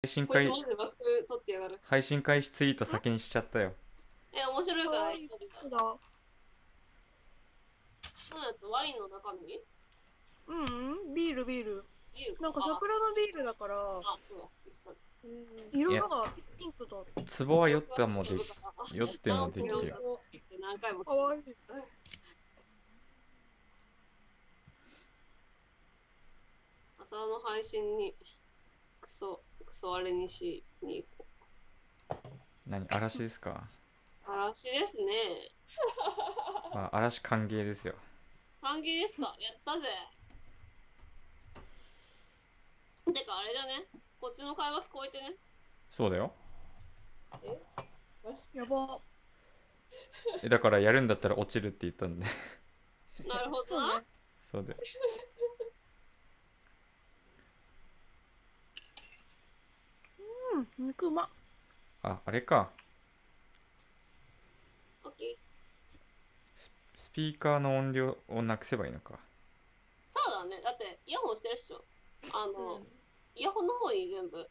配信こいつマジでバック取ってやがる。配信開始ツイート先にしちゃったよ。面白いからいいだ。なんやとワインの中身？ビール。ビールなんか桜のビールだから、色がピンクだ。壺は酔ってもできるよ。何回もかわいい。朝の配信にクソあれにしに行こう。何、嵐ですか？嵐ですね。まあ、嵐歓迎ですよ。歓迎ですか？やったぜ。てかあれだね。こっちの会話聞こえてね。そうだよ。やば。だからやるんだったら落ちるって言ったんで。なるほどな。そうだよ。肉うま。あれか。オッケー。スピーカーの音量をなくせばいいのか。そうだね。だってイヤホンしてるっしょ。イヤホンの方に全部。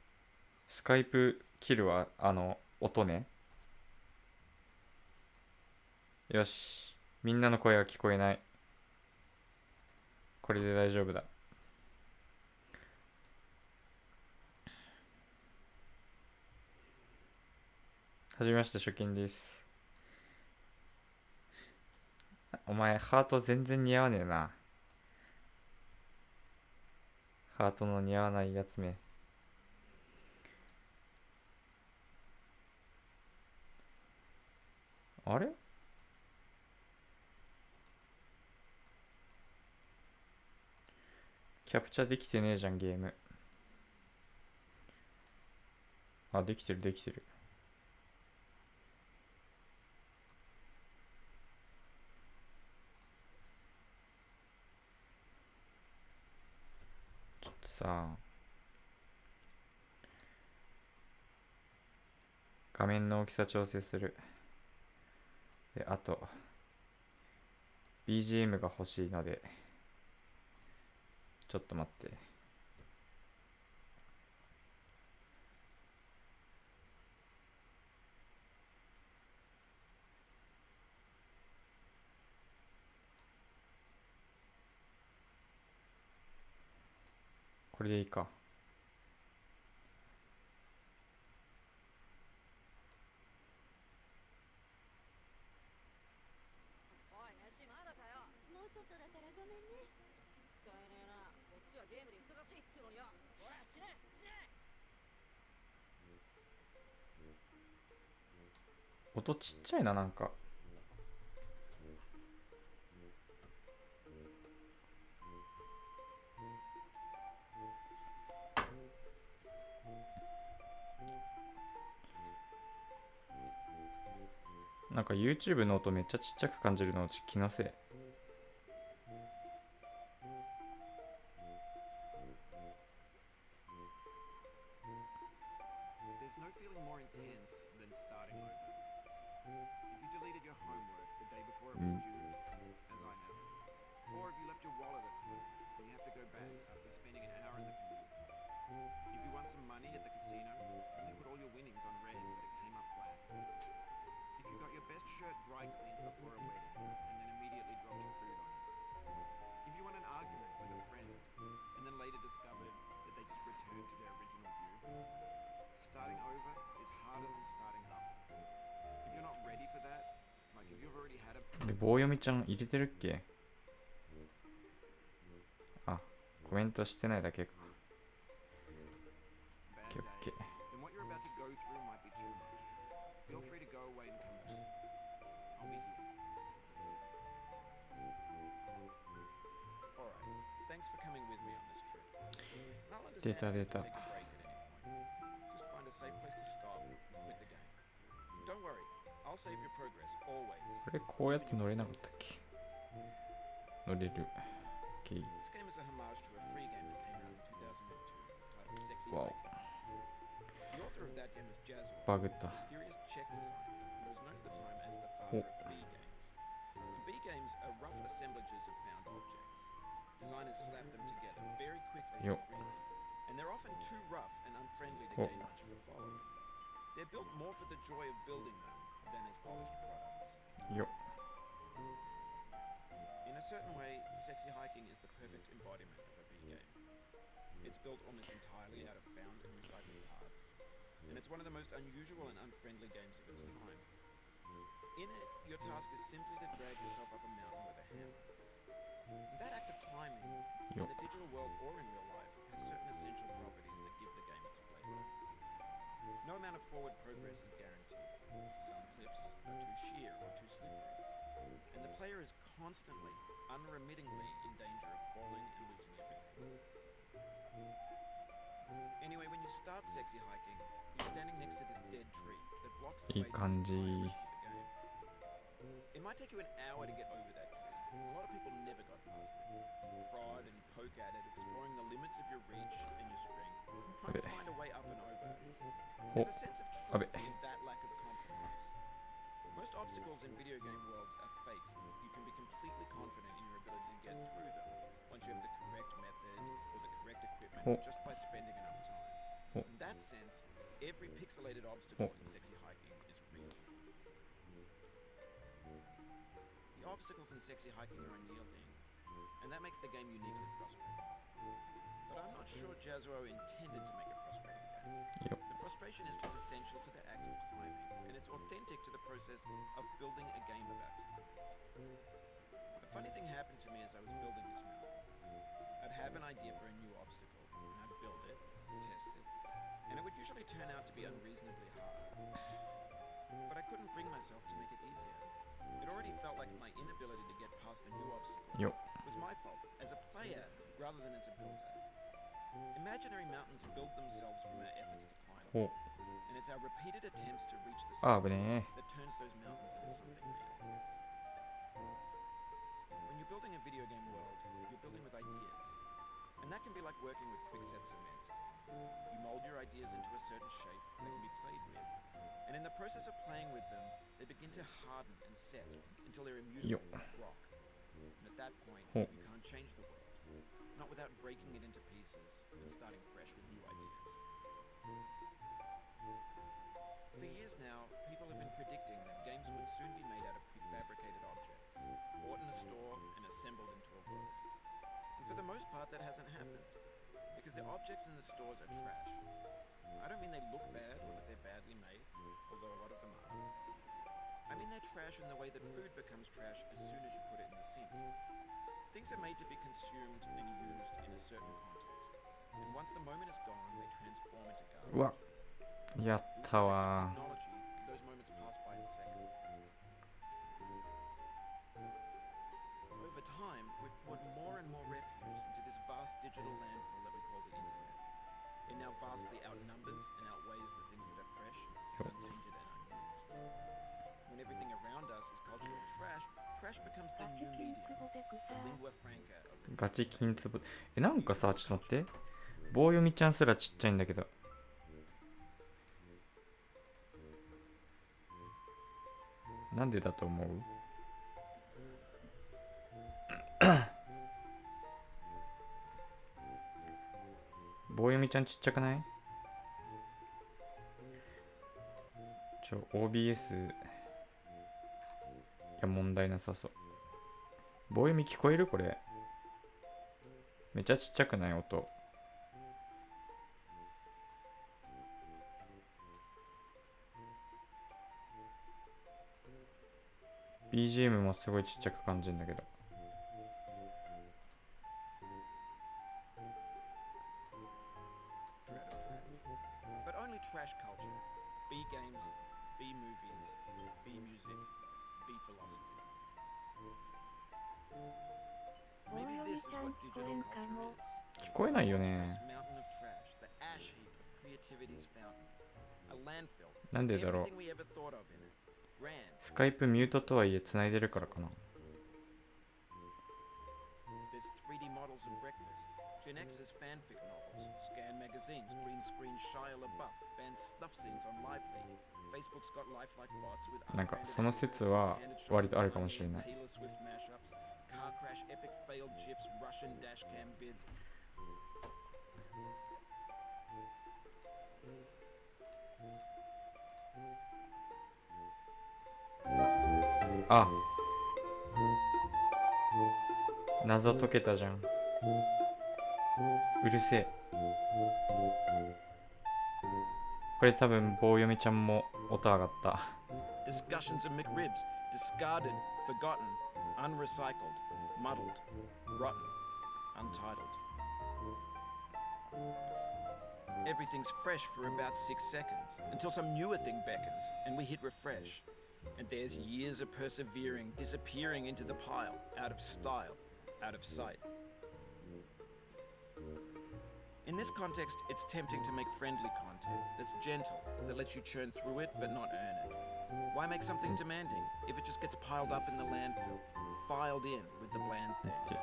スカイプ切るわ、音ね。よし。みんなの声が聞こえない。これで大丈夫だ。はじめまして、初見です。お前、ハート全然似合わねえな。ハートの似合わないやつめ。あれ？キャプチャできてねえじゃん、ゲーム。あ、できてる。ちょっとさ、画面の大きさ調整する。で、あと、BGM が欲しいので、ちょっと待って。これでいいか。音ちっちゃいな、なんか。なんか YouTube の音めっちゃちっちゃく感じるの気のせい。で、棒読みちゃん入れてるっけ？あ、コメントしてないだけか。オッケーオッケー。出た。これこうやって乗れなかったっけ？乗れる。OK。わお。バグった。お。よっ。and they're often too rough and unfriendly to gain much of a following. They're built more for the joy of building them than as polished products. よっ。 In a certain way, sexy hiking is the perfect embodiment of a B game. It's built almost entirely out of found and recycled parts, and it's one of the most unusual and unfriendly games of its time. In it, your task is simply to drag yourself up a mountain with a hammer. That act of climbing, in the digital world or in real life, has certain essential properties that give the game its flavor. No amount of forward progress is guaranteed. Some cliffs are too sheer or too slippery, and the player is constantly, unremittingly in danger of falling and losing everything. Anyway, when you start sexy hiking, you're standing next to this dead tree that blocks the way to the rest of the game. It might take you an hour to get over that tree. A lot of people never got past it. Prod and poke at it, exploring the limits of your reach and your strength, trying to find a way up and over. There's a sense of truth in that lack of compromise. Most obstacles in video game worlds are fake. You can be completely confident in your ability to get through them once you have the correct method or the correct equipment just by spending enough time. In that sense, every pixelated obstacle in sexy hiking is real. The obstacles in sexy hiking are unyielding, and that makes the game uniquely frustrating. But I'm not sure Jazuo intended to make a frustrating game. The frustration is just essential to the act of climbing, and it's authentic to the process of building a game about climbing. A funny thing happened to me as I was building this mountain. I'd have an idea for a new obstacle, and I'd build it, test it, and it would usually turn out to be unreasonably hard. But I couldn't bring myself to make it easier. It already felt like my inability to get past the new obstacle was my fault as a player rather than as a builder. Imaginary mountains build themselves from our efforts to climb them, and it's our repeated attempts to reach the summit that turns those mountains into something real. When you're building a video game world, you're building with ideas, and that can be like working with quickset cement. You mold your ideas into a certain shape that can be played with, and in the process of playing with them, they begin to harden and set until they're immutable like rock. And at that point, you can't change the world, not without breaking it into pieces and starting fresh with new ideas. For years now, people have been predicting that games would soon be made out of prefabricated objects, bought in a store and assembled into a world. And for the most part, that hasn't happened, because the objects in the stores are trash. I don't mean they look bad or that they're badly made, although a lot of them are. I mean they're trash in the way that food becomes trash as soon as you put it in the sink. Things are made to be consumed and used in a certain context, and once the moment is gone, they transform into garbage. やったわ。 Those moments pass by in seconds. Over time, we've poured more and more refuse into this vast digital landfill that we call the internet. It now vastly outnumbers and outweighs the things that are fresh, untainted, and unused. When everything around us is cultural trash, trash becomes the new medium, the lingua franca of the ガチ金粒。なんかさ、ちょっと待って。棒読みちゃんすらちっちゃいんだけど。なんでだと思う？棒読みちゃんちっちゃくない？OBS いや問題なさそう。棒読み聞こえる？これめっちゃちっちゃくない？音。BGM もすごいちっちゃく感じるんだけど。But only trash culture, B games, B movies, B music, B philosophy. Maybe this is what digital culture is. 聞こえないよね。 Monstrous mountain of trash, the ash heap of creativity's fountain. A landfill. なんでだろう。 Everything we ever thought of in it. Grand. スカイプミュートとはいえ繋いでるからかな。 There's 3D models and breakfast. Gen X's fanfic novels, scan magazines, green screen Shia LaBeouf, banned snuff scenes on Live Leak. Facebook's got lifelike bots with なんかその説は割とあるかもしれない。 Taylor Swift mashups, car crash epic failed gifs, Russian dashcam vids. あ、謎解けたじゃん。うるせえ。これ多分棒読みちゃんも音上がった。 Discussions of McRibs, discarded, forgotten, unrecycled, muddled, rotten, untitled. Everything's fresh for about 6 seconds, until some newer thing beckons, and we hit refresh. And there's years of persevering, disappearing into the pile, out of style, out of sight. In this context, it's tempting to make friendly content that's gentle, that lets you churn through it but not earn it. Why make something demanding if it just gets piled up in the landfill, filed in with the bland things?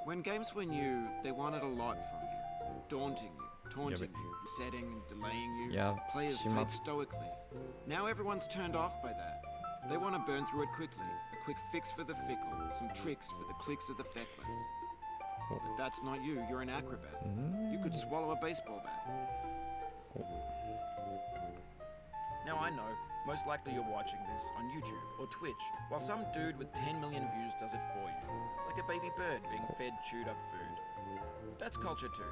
When games were new, they wanted a lot from you, daunting you, taunting you, setting and delaying you. Players played stoically. Now everyone's turned off by that. They want to burn through it quickly, a quick fix for the fickle, some tricks for the clicks of the feckless. But that's not you, you're an acrobat. You could swallow a baseball bat. Now I know, most likely you're watching this on YouTube or Twitch, while some dude with 10 million views does it for you, like a baby bird being fed chewed up food. That's culture too.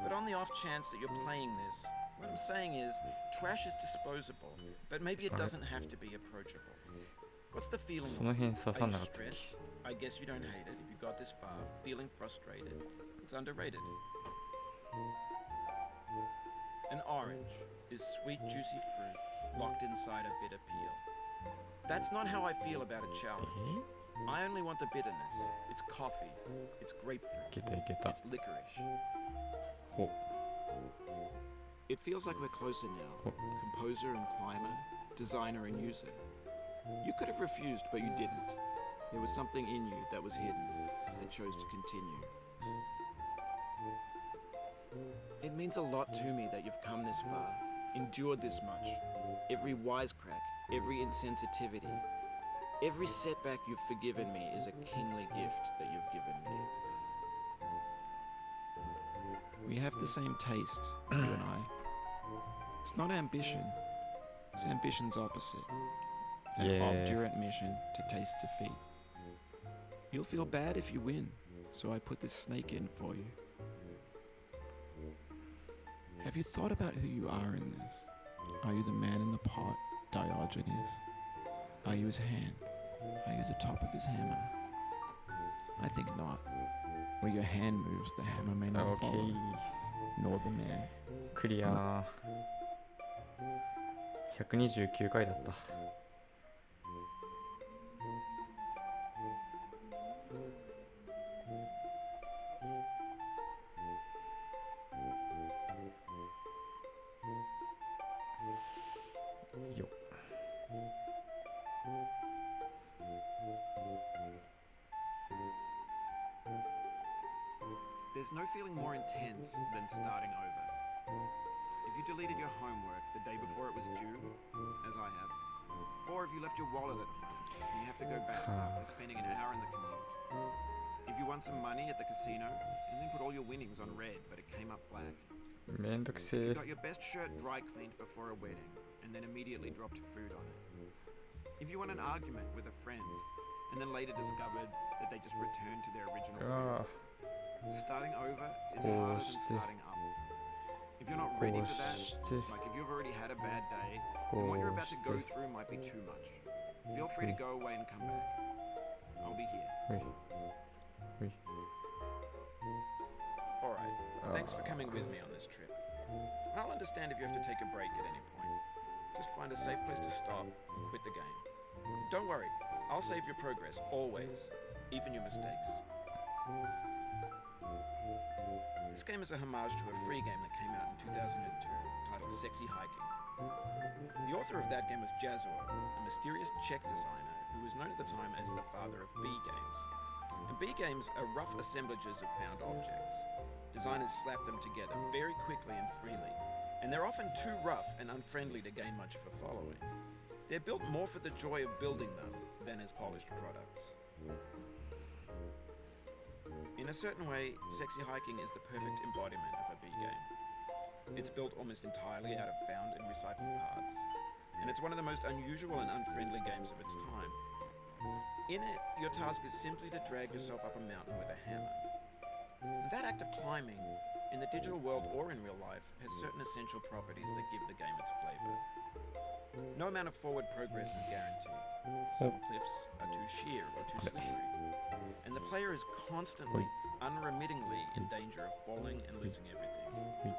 But on the off chance that you're playing this, what I'm saying is, trash is disposable, but maybe it doesn't have to be approachable. What's the feeling? Are you stressed? I guess you don't hate it if you got this far, feeling frustrated. It's underrated. An orange is sweet, juicy fruit locked inside a bitter peel. That's not how I feel about a challenge. I only want the bitterness. It's coffee. It's grapefruit. It's licorice. It feels like we're closer now. Composer and climber, designer and user. You could have refused, but you didn't. There was something in you that was hidden, that chose to continue. It means a lot to me that you've come this far, endured this much. Every wisecrack, every insensitivity, every setback you've forgiven me is a kingly gift that you've given me. We have the same taste, you and I. It's not ambition, it's ambition's opposite. An obdurate mission to taste defeat. You'll feel bad if you win, so I put this snake in for you. Have you thought about who you are in this? Are you the man in the pot, Diogenes? Are you his hand? Are you the top of his hammer? I think not. Where your hand moves, the hammer may not follow, nor the man. クリア。129回だった。よっ。There's no feeling more intense than starting over. If you deleted your homework the day before it was due, as I have, or if you left your wallet at home and you have to go back after spending an hour in the commute. If you won some money at the casino and then put all your winnings on red but it came up black. めんどくせ You え。 got your best shirt dry cleaned before a wedding and then immediately dropped food on it. If you won an argument with a friend and then later discovered that they just returned to their original food. Starting over is harder than starting up. If you're not ready for that, like if you've already had a bad day, then what you're about to go through might be too much. Feel free to go away and come back. I'll be here. Alright, thanks for coming with me on this trip. I'll understand if you have to take a break at any point. Just find a safe place to stop and quit the game. Don't worry, I'll save your progress, always, even your mistakes. This game is a homage to a free game that came out in 2002, titled Sexy Hiking. The author of that game was Jazor, a mysterious Czech designer who was known at the time as the father of B games. And B games are rough assemblages of found objects. Designers slap them together very quickly and freely, and they're often too rough and unfriendly to gain much of a following. They're built more for the joy of building them than as polished products. In a certain way, Sexy Hiking is the perfect embodiment of a B game. It's built almost entirely out of found and recycled parts, and it's one of the most unusual and unfriendly games of its time. In it, your task is simply to drag yourself up a mountain with a hammer. And that act of climbing, in the digital world or in real life, has certain essential properties that give the game its flavor. No amount of forward progress is guaranteed. Some cliffs are too sheer or too slippery, and the player is constantly, unremittingly in danger of falling and losing everything.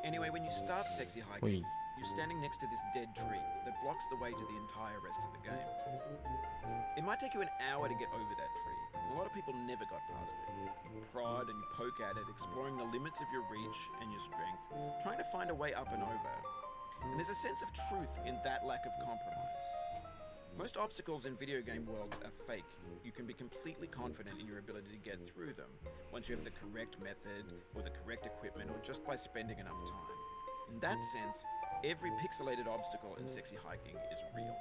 Anyway, when you start sexy hiking, you're standing next to this dead tree that blocks the way to the entire rest of the game. It might take you an hour to get over that tree. A lot of people never got past it. You prod and you poke at it, exploring the limits of your reach and your strength, trying to find a way up and over. And there's a sense of truth in that lack of compromise. Most obstacles in video game worlds are fake. You can be completely confident in your ability to get through them once you have the correct method or the correct equipment or just by spending enough time. In that sense, every pixelated obstacle in sexy hiking is real.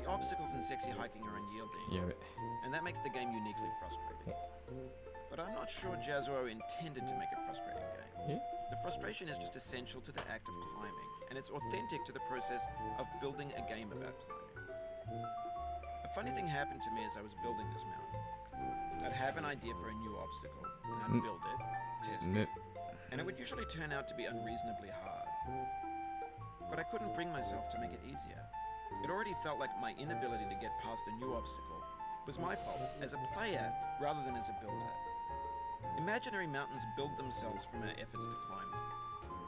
The obstacles in sexy hiking are unyielding, and that makes the game uniquely frustrating. But I'm not sure Jazzuo intended to make a frustrating game. The frustration is just essential to the act of climbing, and it's authentic to the process of building a game about climbing. A funny thing happened to me as I was building this mountain. I'd have an idea for a new obstacle, and I'd build it, test it, and it would usually turn out to be unreasonably hard. But I couldn't bring myself to make it easier. It already felt like my inability to get past the new obstacle was my fault as a player rather than as a builder. Imaginary mountains build themselves from our efforts to climb them,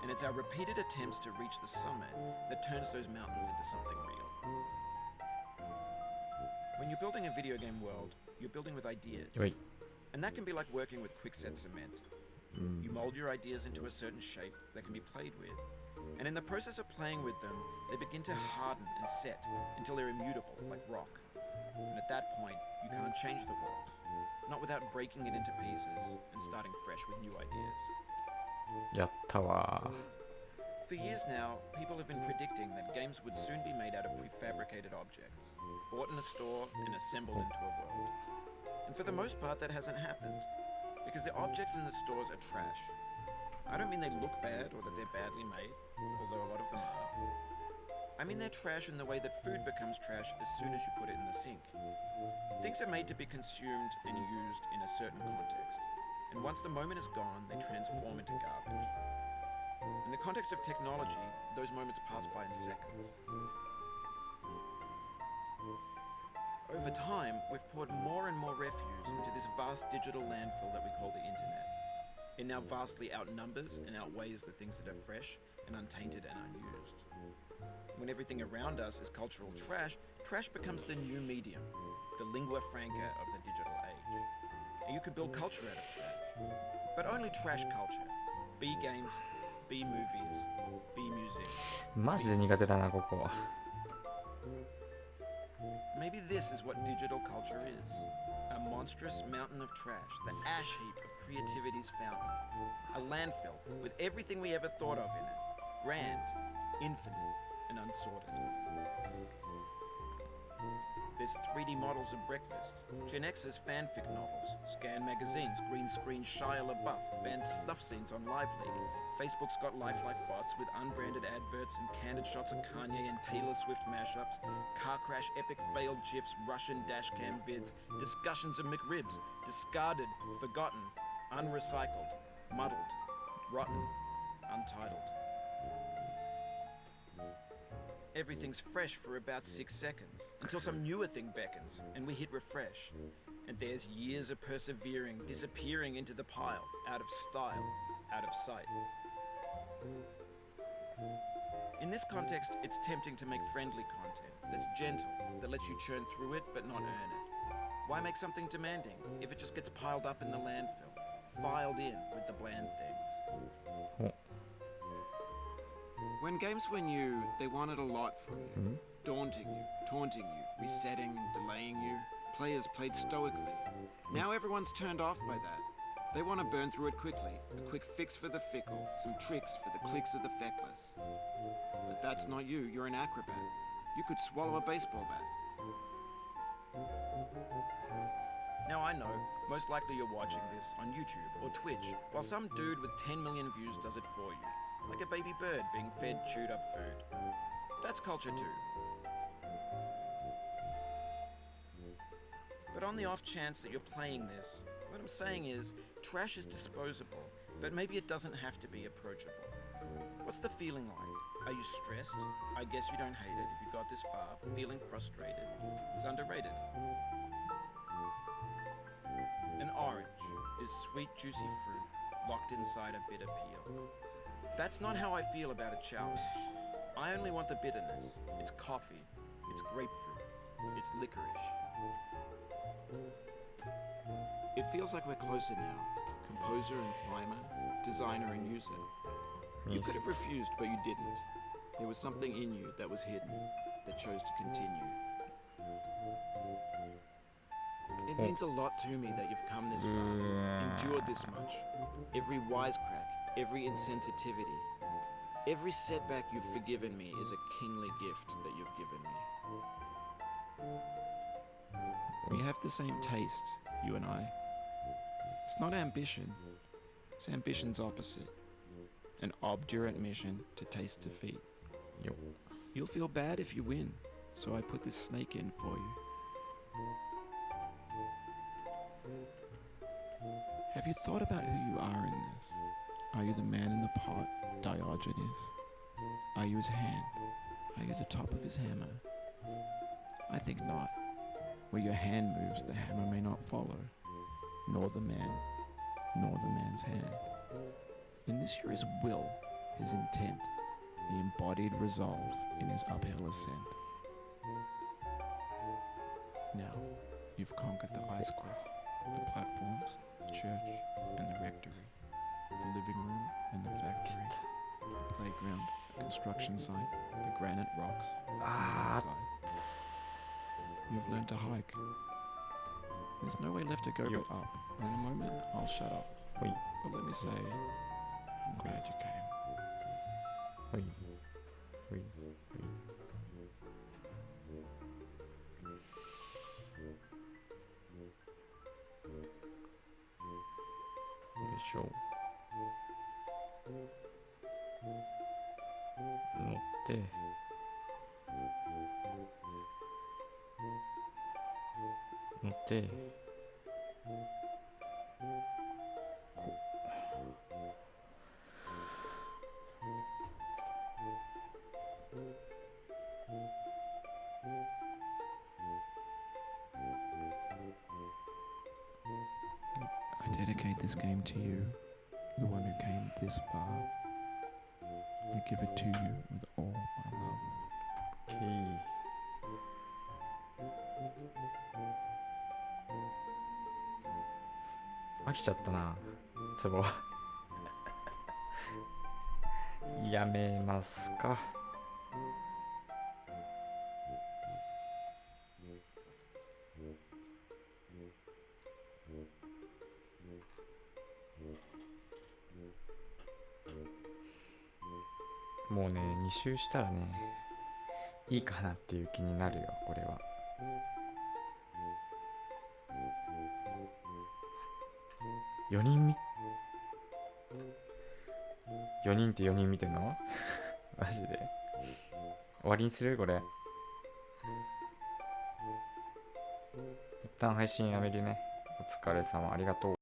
and it's our repeated attempts to reach the summit that turns those mountains into something real. When you're building a video game world, you're building with ideas, and that can be like working with quickset cement. You mold your ideas into a certain shape that can be played with, and in the process of playing with them, they begin to harden and set until they're immutable, like rock. And at that point, you can't change the world, not without breaking it into pieces and starting fresh with new ideas. やったわ For years now, people have been predicting that games would soon be made out of prefabricated objects, bought in a store and assembled into a world. And for the most part, that hasn't happened, because the objects in the stores are trash. I don't mean they look bad or that they're badly made, although a lot of them are. I mean they're trash in the way that food becomes trash as soon as you put it in the sink. Things are made to be consumed and used in a certain context, and once the moment is gone, they transform into garbage. In the context of technology, those moments pass by in seconds. Over time, we've poured more and more refuse into this vast digital landfill that we call the internet. It now vastly outnumbers and outweighs the things that are fresh and untainted and unused. When everything around us is cultural trash, trash becomes the new medium, the lingua franca of the digital age. And you can build culture out of trash, but only trash culture. B games, B movies, B music. マジで苦手だなここ Maybe this is what digital culture is. A monstrous mountain of trash, the ash heap of creativity's fountain. A landfill with everything we ever thought of in it. Grand, infinite, and unsorted. There's 3D models of breakfast, Gen X's fanfic novels, scan magazines, green screen Shia LaBeouf, banned snuff scenes on Live League. Facebook's got lifelike bots with unbranded adverts and candid shots of Kanye and Taylor Swift mashups, car crash epic failed GIFs, Russian dashcam vids, discussions of McRibs, discarded, forgotten, unrecycled, muddled, rotten, untitled. Everything's fresh for about 6 seconds, until some newer thing beckons, and we hit refresh. And there's years of persevering, disappearing into the pile, out of style, out of sight. In this context, it's tempting to make friendly content that's gentle, that lets you churn through it but not earn it. Why make something demanding if it just gets piled up in the landfill, filed in with the bland things? When games were new, they wanted a lot from you. Daunting you, taunting you, resetting and delaying you. Players played stoically. Now everyone's turned off by that. They want to burn through it quickly. A quick fix for the fickle, some tricks for the clicks of the feckless. But that's not you, you're an acrobat. You could swallow a baseball bat. Now I know, Most likely you're watching this on YouTube or Twitch, while some dude with 10 million views does it for you, like a baby bird being fed chewed up food. That's culture too. But on the off chance that you're playing this, what I'm saying is, trash is disposable, but maybe it doesn't have to be approachable. What's the feeling like? Are you stressed? I guess you don't hate it if you got this far, feeling frustrated. It's underrated. An orange is sweet, juicy fruit locked inside a bitter peel. That's not how I feel about a challenge. I only want the bitterness. It's coffee. It's grapefruit. It's licorice. It feels like we're closer now. Composer and climber, designer and user. You could have refused, but you didn't. There was something in you that was hidden, that chose to continue. It means a lot to me that you've come this far, endured this much. Every wisecrack, every insensitivity, every setback you've forgiven me is a kingly gift that you've given me. We have the same taste, you and I. It's not ambition. It's ambition's opposite. An obdurate mission to taste defeat. Yo. You'll feel bad if you win, so I put this snake in for you. Have you thought about who you are in this? Are you the man in the pot, Diogenes? Are you his hand? Are you the top of his hammer? I think not. Where your hand moves, the hammer may not follow, nor the man, nor the man's hand. In this here is will, his intent, the embodied resolve in his uphill ascent. Now, you've conquered the ice cliff, the platforms, the church, and the rectory, the living room and the factory, the playground, the construction site, the granite rocks, the landslide. You've learned to hike. There's no way left to go but up. In a moment, I'll shut up. Wait. But let me say, I'm glad you came. Wait. Wait. Wait. Show. 乗って乗ってI dedicate this game to you, the one who came this far. I give it to you with all my love. OK 飽きちゃったなツボやめますかもうね2周したらねいいかなっていう気になるよこれは4人って4人見てんのマジで終わりにするこれ一旦配信やめるねお疲れ様ありがとう